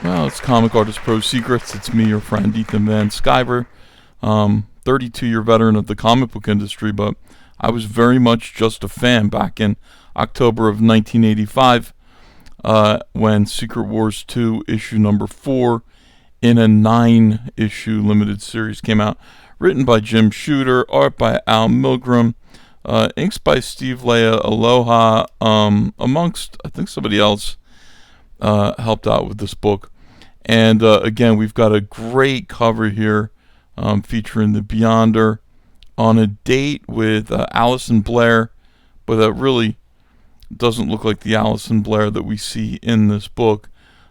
Well, it's Comic Artist Pro Secrets. It's me, your friend Ethan Van Sciver, 32-year veteran of the comic book industry, but I was very much just a fan back in October of 1985 when Secret Wars 2 issue number 4 in a 9-issue limited series came out. Written by Jim Shooter, art by Al Milgrom, inks by Steve Lea Aloha, amongst, I think somebody else helped out with this book. And again, we've got a great cover here featuring the Beyonder on a date with Alison Blair, but that really doesn't look like the Alison Blair that we see in this book.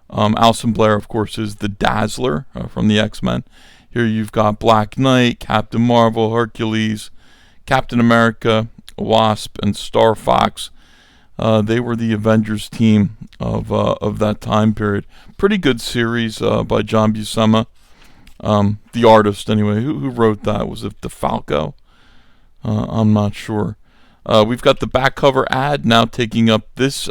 Alison Blair, of course, is the Dazzler from the X-Men. Here you've got Black Knight, Captain Marvel, Hercules, Captain America, Wasp, and Star Fox. They were the Avengers team of that time period. Pretty good series by John Buscema, the artist anyway. Who wrote that? Was it DeFalco? I'm not sure. We've got the back cover ad now taking up this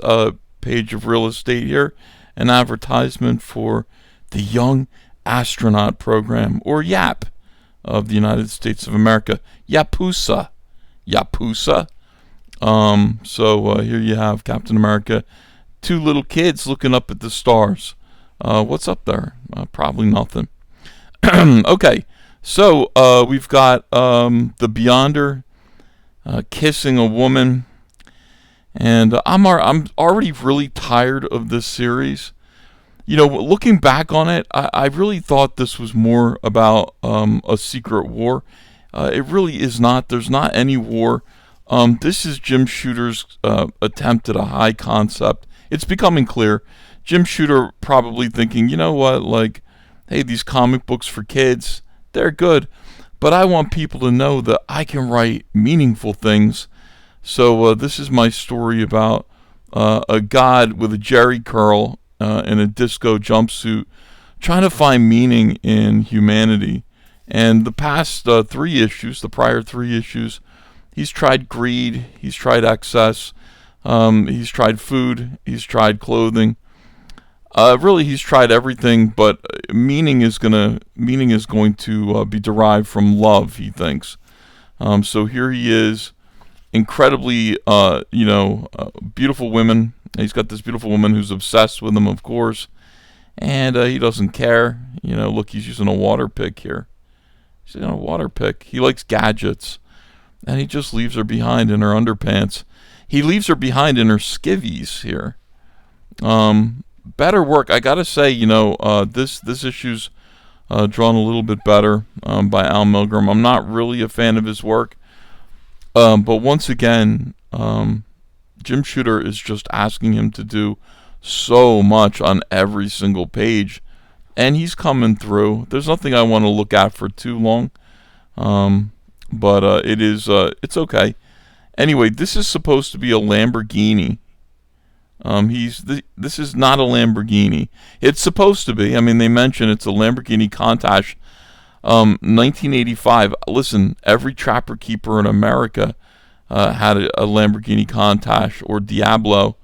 page of real estate here. An advertisement for the Young Astronaut Program, or YAP, of the United States of America. Yapusa. So here you have Captain America, two little kids looking up at the stars. What's up there? Probably nothing. Okay, so we've got the Beyonder kissing a woman, and I'm already really tired of this series. You know, looking back on it, I really thought this was more about a secret war. It really is not. There's not any war. This is Jim Shooter's attempt at a high concept. It's becoming clear. Jim Shooter probably thinking, you know what, like, hey, these comic books for kids, they're good, but I want people to know that I can write meaningful things. So this is my story about a god with a jerry curl in a disco jumpsuit trying to find meaning in humanity. And the past the prior three issues, he's tried greed, he's tried excess, he's tried food, he's tried clothing. Really, he's tried everything, but meaning is going to be derived from love, he thinks. So here he is, incredibly, beautiful women. He's got this beautiful woman who's obsessed with him, of course, and he doesn't care. You know, look, he's using a water pick here. He's using a water pick. He likes gadgets. And he just leaves her behind in her underpants. He leaves her behind in her skivvies here. Better work. I gotta say, this issue's drawn a little bit better by Al Milgrom. I'm not really a fan of his work. But once again, Jim Shooter is just asking him to do so much on every single page. And he's coming through. There's nothing I want to look at for too long. But it's okay. Anyway, this is supposed to be a Lamborghini. This is not a Lamborghini. It's supposed to be. I mean, they mention it's a Lamborghini Countach, 1985. Listen, every trapper keeper in America had a Lamborghini Countach or Diablo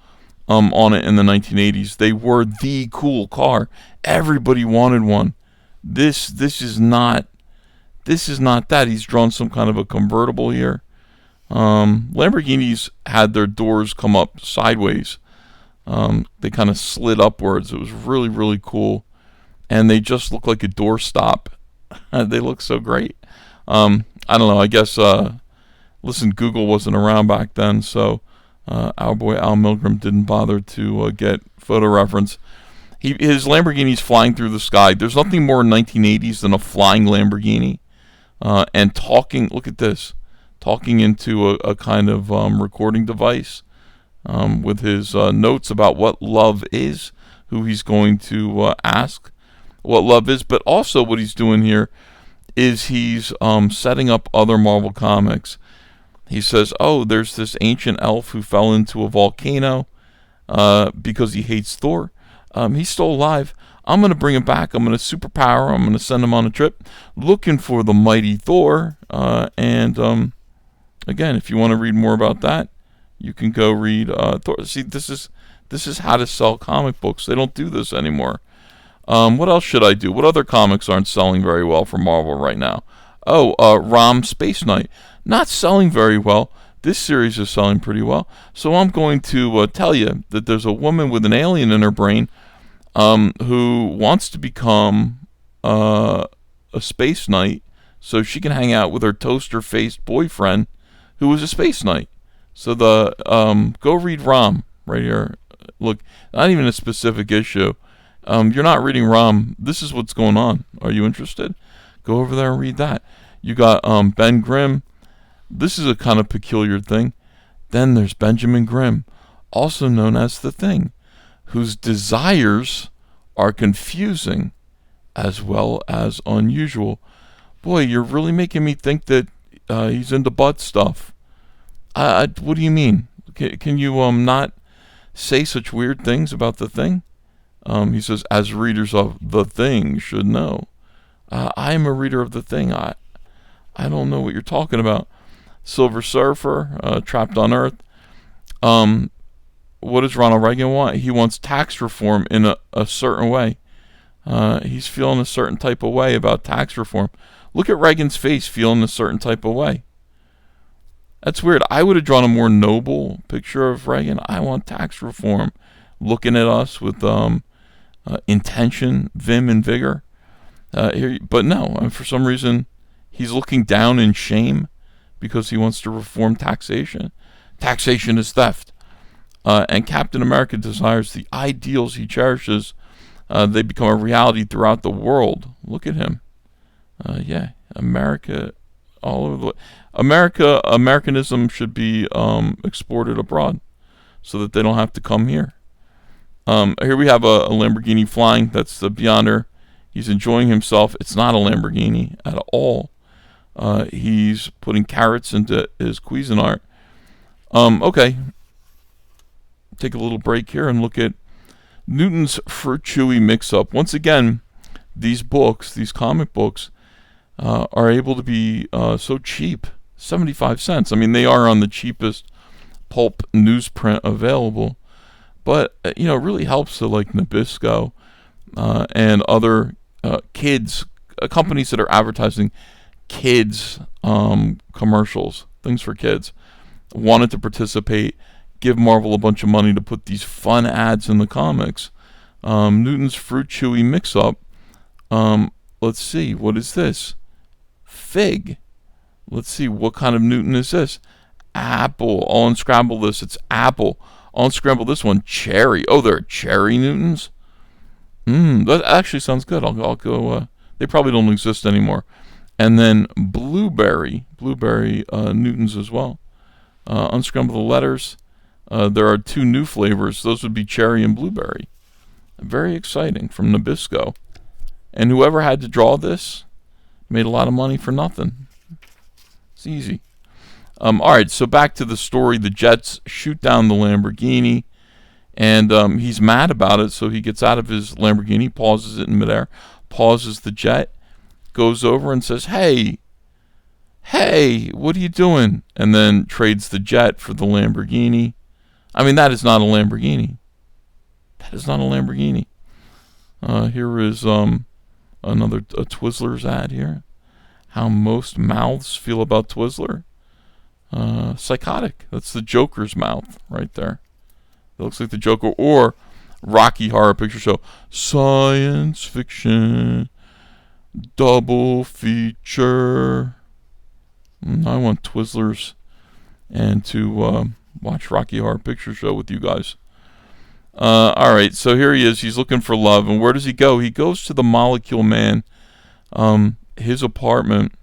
on it in the 1980s. They were the cool car. Everybody wanted one. This is not that. He's drawn some kind of a convertible here. Lamborghinis had their doors come up sideways. They kind of slid upwards. It was really, really cool. And they just look like a doorstop. They look so great. I don't know. I guess, listen, Google wasn't around back then, so our boy Al Milgrom didn't bother to get photo reference. His Lamborghini's flying through the sky. There's nothing more 1980s than a flying Lamborghini. And talking, look at this, talking into a kind of recording device with his notes about what love is, who he's going to ask what love is. But also what he's doing here is he's setting up other Marvel comics. He says, oh, there's this ancient elf who fell into a volcano because he hates Thor. He's still alive. I'm going to bring him back. I'm going to superpower him. I'm going to send him on a trip looking for the mighty Thor. And again, if you want to read more about that, you can go read Thor. See, this is how to sell comic books. They don't do this anymore. What else should I do? What other comics aren't selling very well for Marvel right now? Oh, Rom Space Knight. Not selling very well. This series is selling pretty well. So I'm going to tell you that there's a woman with an alien in her brain who wants to become a space knight so she can hang out with her toaster-faced boyfriend who is a space knight. So go read Rom right here. Look, not even a specific issue. You're not reading Rom. This is what's going on. Are you interested? Go over there and read that. You got Ben Grimm. This is a kind of peculiar thing. Then there's Benjamin Grimm, also known as the Thing, whose desires are confusing as well as unusual. Boy, you're really making me think that he's into butt stuff. What do you mean? Can you not say such weird things about the Thing? He says, as readers of the Thing should know. I am a reader of the Thing. I don't know what you're talking about. Silver Surfer, Trapped on Earth. What does Ronald Reagan want? He wants tax reform in a certain way. He's feeling a certain type of way about tax reform. Look at Reagan's face feeling a certain type of way. That's weird. I would have drawn a more noble picture of Reagan. I want tax reform. Looking at us with intention, vim, and vigor. But no, for some reason, he's looking down in shame because he wants to reform taxation. Taxation is theft. And Captain America desires the ideals he cherishes. They become a reality throughout the world. Look at him. America, all over the Americanism should be exported abroad so that they don't have to come here. Here we have a Lamborghini flying. That's the Beyonder. He's enjoying himself. It's not a Lamborghini at all. He's putting carrots into his Cuisinart. Okay. Take a little break here and look at Newton's Fruit Chewy Mix-Up. Once again, these comic books, are able to be so cheap. 75 cents. I mean, they are on the cheapest pulp newsprint available. But, it really helps to like Nabisco and other kids, companies that are advertising kids commercials, things for kids, wanted to participate, give Marvel a bunch of money to put these fun ads in the comics. Newton's Fruit Chewy Mix-Up. Let's see, what is this? Fig. Let's see, what kind of Newton is this? Apple. I'll unscramble this. It's apple. I'll unscramble this one. Cherry. Oh, there are cherry Newtons? That actually sounds good. I'll go, they probably don't exist anymore. And then blueberry. Blueberry Newtons as well. Unscramble the letters. There are two new flavors. Those would be cherry and blueberry. Very exciting, from Nabisco. And whoever had to draw this made a lot of money for nothing. It's easy. All right, so back to the story. The Jets shoot down the Lamborghini, and he's mad about it, so he gets out of his Lamborghini, pauses it in midair, pauses the jet, goes over and says, hey, what are you doing? And then trades the jet for the Lamborghini. I mean, that is not a Lamborghini. That is not a Lamborghini. Here is another Twizzlers ad here. How most mouths feel about Twizzler. Psychotic. That's the Joker's mouth right there. It looks like the Joker. Or Rocky Horror Picture Show. Science fiction. Double feature. I want Twizzlers and to watch Rocky Horror Picture Show with you guys. All right, so here he is. He's looking for love. And where does he go? He goes to the Molecule Man, his apartment.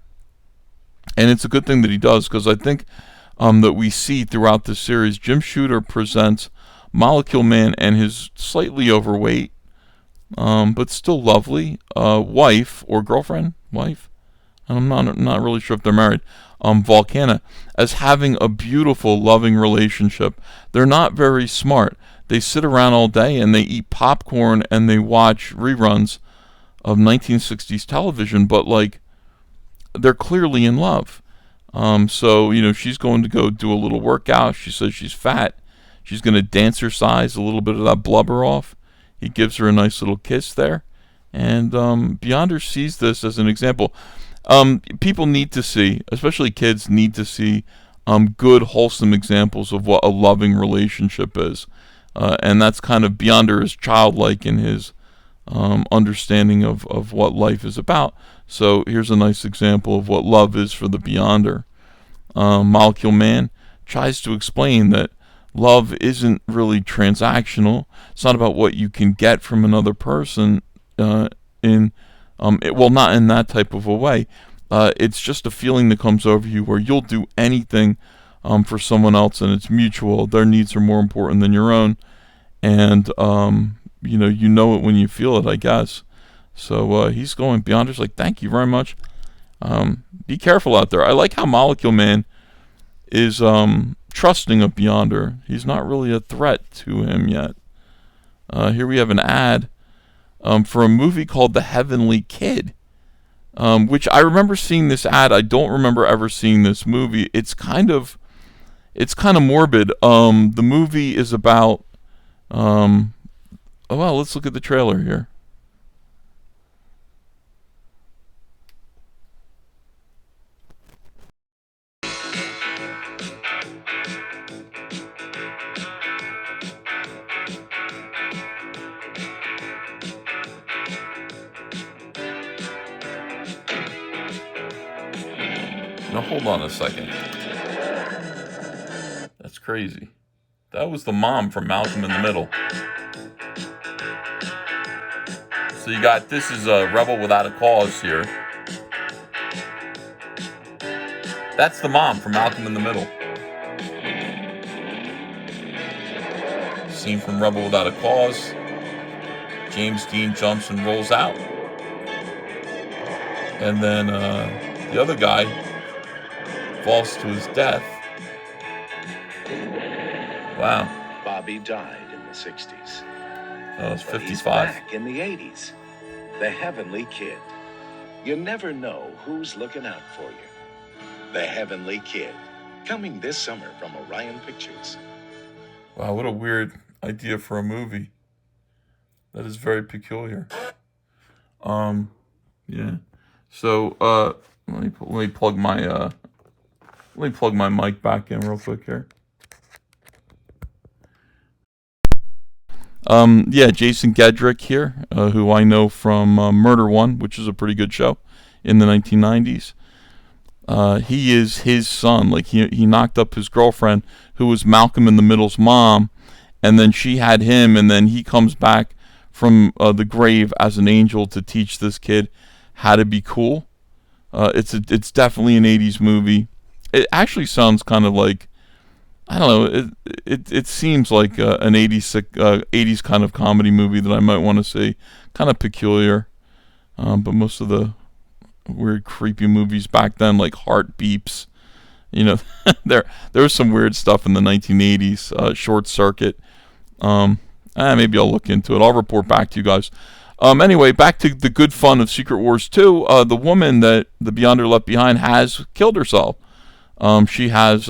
And it's a good thing that he does, because I think that we see throughout this series, Jim Shooter presents Molecule Man and his slightly overweight, but still lovely wife or girlfriend, wife. I'm not really sure if they're married. Volcana, as having a beautiful, loving relationship. They're not very smart. They sit around all day and they eat popcorn and they watch reruns of 1960s television, but like, they're clearly in love. So, she's going to go do a little workout. She says she's fat. She's going to dancercise a little bit of that blubber off. He gives her a nice little kiss there. And Beyonder sees this as an example. People need to see, especially kids, need to see good, wholesome examples of what a loving relationship is. And that's kind of Beyonder is childlike in his understanding of what life is about. So here's a nice example of what love is for the Beyonder. Molecule Man tries to explain that love isn't really transactional. It's not about what you can get from another person not in that type of a way. It's just a feeling that comes over you where you'll do anything for someone else, and it's mutual. Their needs are more important than your own, and you know it when you feel it, I guess. So he's going. Beyonder's like, thank you very much. Be careful out there. I like how Molecule Man is trusting of Beyonder. He's not really a threat to him yet. Here we have an ad for a movie called The Heavenly Kid, which I remember seeing this ad. I don't remember ever seeing this movie. It's kind of morbid. The movie is about let's look at the trailer here. Now hold on a second. That's crazy. That was the mom from Malcolm in the Middle. So you got, this is a Rebel Without a Cause here. That's the mom from Malcolm in the Middle. Scene from Rebel Without a Cause. James Dean jumps and rolls out. And then the other guy falls to his death. Wow. Bobby died in the 60s. Oh, it's 55. He's back in the 80s. The Heavenly Kid. You never know who's looking out for you. The Heavenly Kid. Coming this summer from Orion Pictures. Wow, what a weird idea for a movie. That is very peculiar. Yeah. So, let me plug my mic back in real quick here. Jason Gedrick here, who I know from Murder One, which is a pretty good show in the 1990s. He is his son. Like he knocked up his girlfriend, who was Malcolm in the Middle's mom, and then she had him, and then he comes back from the grave as an angel to teach this kid how to be cool. It's definitely an 80s movie. It actually sounds kind of like, I don't know, it seems like an 80s kind of comedy movie that I might want to see. Kind of peculiar. But most of the weird, creepy movies back then, like Heart Beeps, there was some weird stuff in the 1980s. Short Circuit. Maybe I'll look into it. I'll report back to you guys. Anyway, back to the good fun of Secret Wars 2. The woman that the Beyonder left behind has killed herself. She has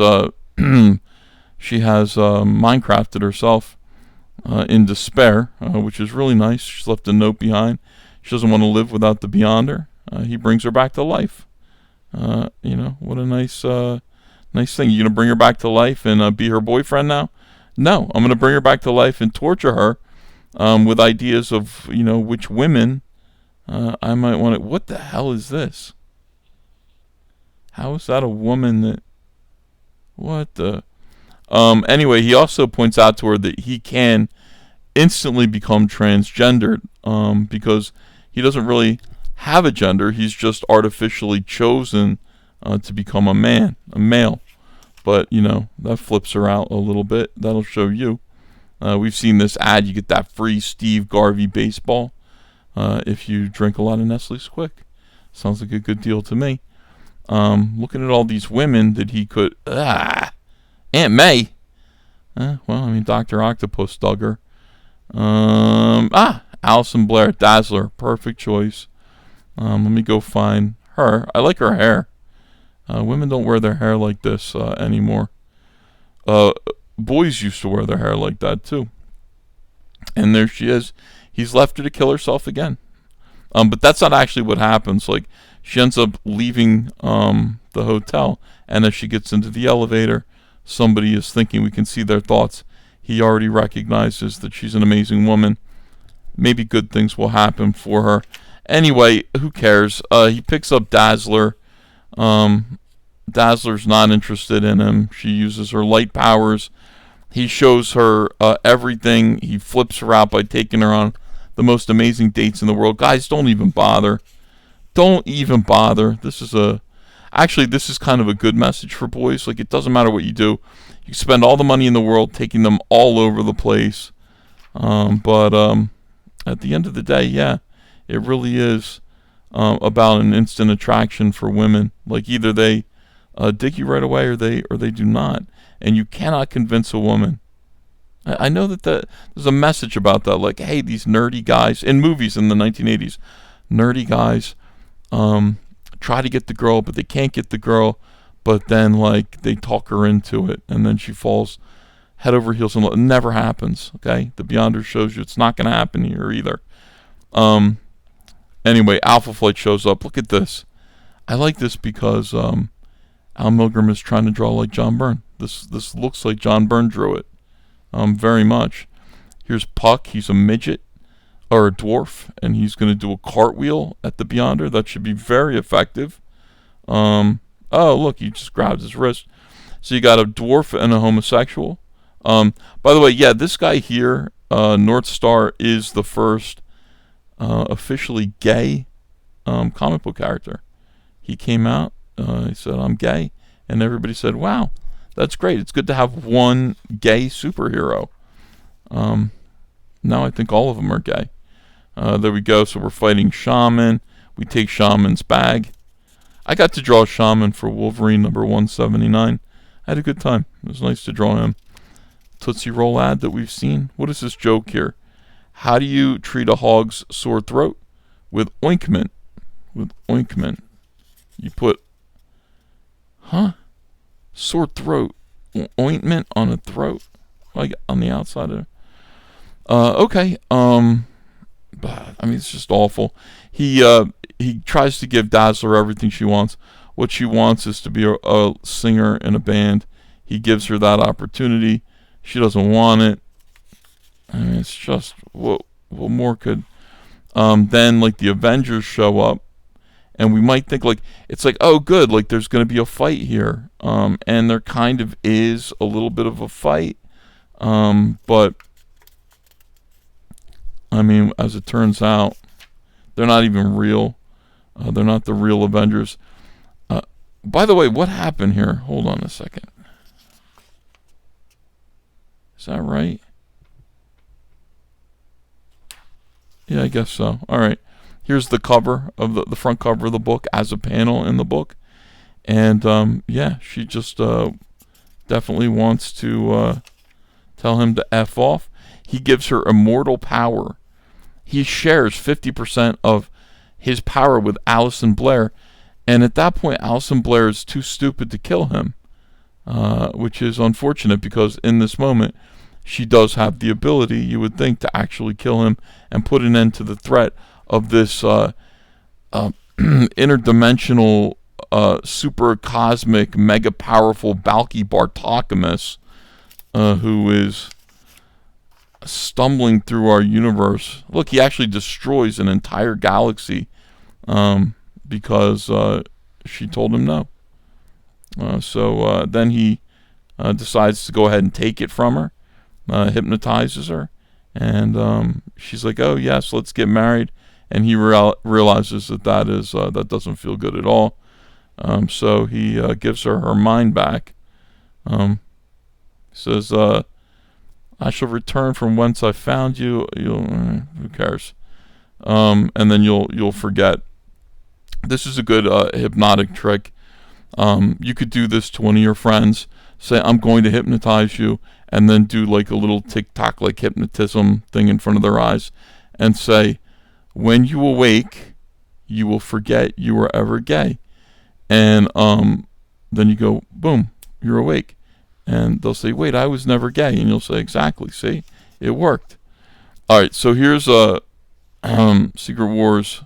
Minecrafted herself in despair, which is really nice. She's left a note behind. She doesn't want to live without the Beyonder. He brings her back to life. What a nice thing. You gonna bring her back to life and be her boyfriend now? No, I'm gonna bring her back to life and torture her with ideas of which women I might want to. What the hell is this? How is that a woman that? What the? Anyway, he also points out to her that he can instantly become transgendered because he doesn't really have a gender. He's just artificially chosen to become a male. But, that flips her out a little bit. That'll show you. We've seen this ad. You get that free Steve Garvey baseball if you drink a lot of Nestle's Quick. Sounds like a good deal to me. Looking at all these women that he could... Aunt May. Dr. Octopus dug her. Allison Blair, Dazzler. Perfect choice. Let me go find her. I like her hair. Women don't wear their hair like this anymore. Boys used to wear their hair like that too. And there she is. He's left her to kill herself again. But that's not actually what happens. Like, she ends up leaving the hotel, and as she gets into the elevator, somebody is thinking, we can see their thoughts. He already recognizes that she's an amazing woman. Maybe good things will happen for her. Anyway, who cares? He picks up Dazzler. Dazzler's not interested in him. She uses her light powers. He shows her everything. He flips her out by taking her on the most amazing dates in the world. Guys, don't even bother. Don't even bother. This is kind of a good message for boys. Like, it doesn't matter what you do. You spend all the money in the world taking them all over the place. But at the end of the day, yeah, it really is about an instant attraction for women. Like, either they dig you right away, or they do not. And you cannot convince a woman. I know that there's a message about that. Like, hey, these nerdy guys in movies in the 1980s, nerdy guys try to get the girl, but they can't get the girl. But then, like, they talk her into it, and then she falls head over heels. And it never happens. Okay, The Beyonder shows you it's not going to happen here either. Anyway, Alpha Flight shows up. Look at this. I like this because Al Milgrom is trying to draw like John Byrne. This looks like John Byrne drew it. Very much. Here's Puck. He's a midget, or a dwarf, and he's going to do a cartwheel at the Beyonder. That should be very effective. Oh, look, he just grabbed his wrist. So you got a dwarf and a homosexual. By the way, yeah, this guy here, North Star, is the first officially gay comic book character. He came out, he said, I'm gay, and everybody said, wow, that's great. It's good to have one gay superhero. Now I think all of them are gay. There we go. So we're fighting Shaman. We take Shaman's bag. I got to draw Shaman for Wolverine number 179. I had a good time. It was nice to draw him. Tootsie Roll ad that we've seen. What is this joke here? How do you treat a hog's sore throat? With ointment. With ointment. You put, sore throat, ointment on a throat, like on the outside of it. Okay. But, I mean, it's just awful. He tries to give Dazzler everything she wants. What she wants is to be a singer in a band. He gives her that opportunity. She doesn't want it. I mean, it's just, what more could... Then, like, the Avengers show up, and we might think, like, it's like, oh, good, like, there's going to be a fight here. And there kind of is a little bit of a fight. But, I mean, as it turns out, they're not even real. They're not the real Avengers. By the way, what happened here? Hold on a second. Is that right? Yeah, I guess so. All right. Here's the cover of the front cover of the book as a panel in the book. And, yeah, she just definitely wants to tell him to F off. He gives her immortal power. He shares 50% of his power with Allison Blair. And at that point, Allison Blair is too stupid to kill him, which is unfortunate because in this moment, she does have the ability, you would think, to actually kill him and put an end to the threat of this interdimensional, super cosmic, mega powerful Balky Bartokomous, who is stumbling through our universe. Look, he actually destroys an entire galaxy because she told him no. So then he decides to go ahead and take it from her, hypnotizes her, and she's like, oh yes, let's get married. And he realizes that that doesn't feel good at all. So he gives her mind back. Says, I shall return from whence I found you. Who cares? And then you'll forget. This is a good hypnotic trick. You could do this to one of your friends. Say, I'm going to hypnotize you, and then do like a little tick-tock like hypnotism thing in front of their eyes, and say, when you awake, you will forget you were ever gay. And then you go, boom, you're awake. And they'll say, wait, I was never gay. And you'll say, exactly, see? It worked. All right, so here's Secret Wars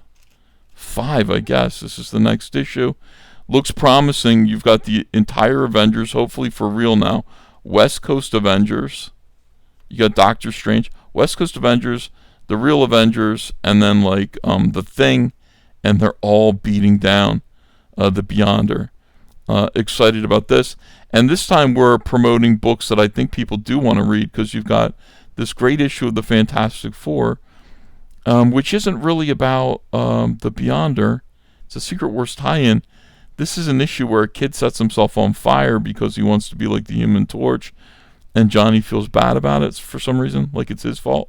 5, I guess. This is the next issue. Looks promising. You've got the entire Avengers, hopefully for real now. West Coast Avengers. You got Doctor Strange. West Coast Avengers, the real Avengers, and then like the Thing, and they're all beating down the Beyonder. Excited about this. And this time we're promoting books that I think people do want to read, because you've got this great issue of the Fantastic Four, which isn't really about the Beyonder. It's a Secret Wars tie-in. This is an issue where a kid sets himself on fire because he wants to be like the Human Torch, and Johnny feels bad about it for some reason, like it's his fault.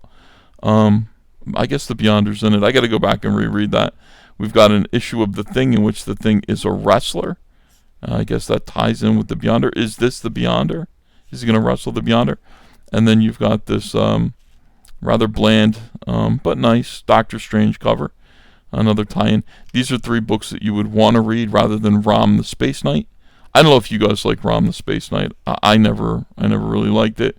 I guess the Beyonder's in it. I got to go back and reread that. We've got an issue of the Thing in which the Thing is a wrestler. I guess that ties in with the Beyonder. Is this the Beyonder? Is he going to wrestle the Beyonder? And then you've got this rather bland but nice Doctor Strange cover. Another tie-in. These are 3 books that you would want to read rather than Rom the Space Knight. I don't know if you guys like Rom the Space Knight. I never really liked it.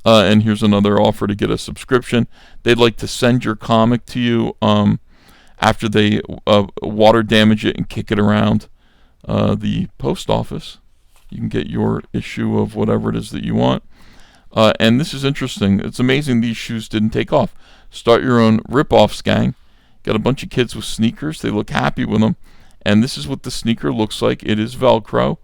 And here's another offer to get a subscription. They'd like to send your comic to you after they water damage it and kick it around the post office. You can get your issue of whatever it is that you want. And this is interesting. It's amazing these shoes didn't take off. Start your own rip-offs, gang. Got a bunch of kids with sneakers. They look happy with them. And this is what the sneaker looks like. It is Velcro.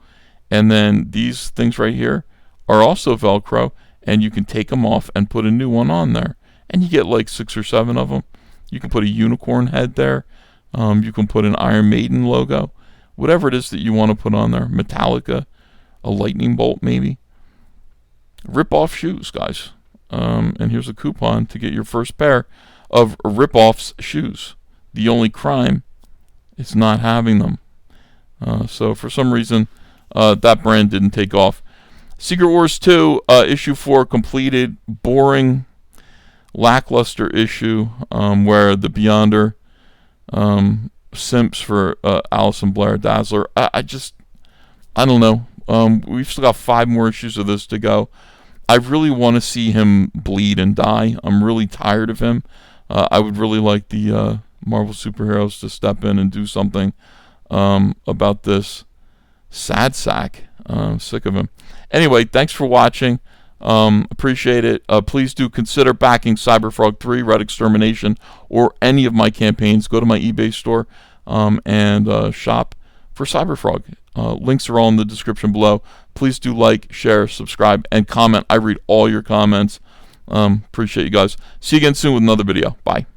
And then these things right here are also Velcro. And you can take them off and put a new one on there. And you get like 6 or 7 of them. You can put a unicorn head there. You can put an Iron Maiden logo. Whatever it is that you want to put on there. Metallica. A lightning bolt maybe. Rip-off shoes, guys. And here's a coupon to get your first pair of Rip-Off's shoes. The only crime is not having them. So for some reason, that brand didn't take off. Secret Wars 2, issue 4 completed. Boring, lackluster issue where the Beyonder simps for Allison Blair Dazzler. I don't know. We've still got 5 more issues of this to go. I really want to see him bleed and die. I'm really tired of him. I would really like the Marvel superheroes to step in and do something about this sad sack. I'm sick of him. Anyway, thanks for watching. Appreciate it. Please do consider backing Cyberfrog 3, Red Extermination, or any of my campaigns. Go to my eBay store and shop for Cyberfrog. Links are all in the description below. Please do like, share, subscribe, and comment. I read all your comments. Appreciate you guys. See you again soon with another video. Bye.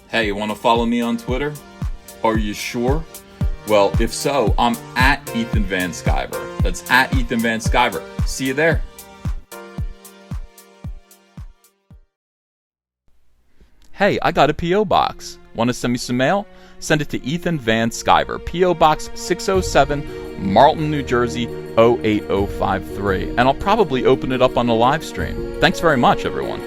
Hey, you want to follow me on Twitter? Are you sure? Well, if so, I'm at Ethan Van Sciver. That's at Ethan Van Sciver. See you there. Hey, I got a P.O. box. Want to send me some mail? Send it to Ethan Van Sciver, P.O. Box 607, Marlton, New Jersey, 08053. And I'll probably open it up on the live stream. Thanks very much, everyone.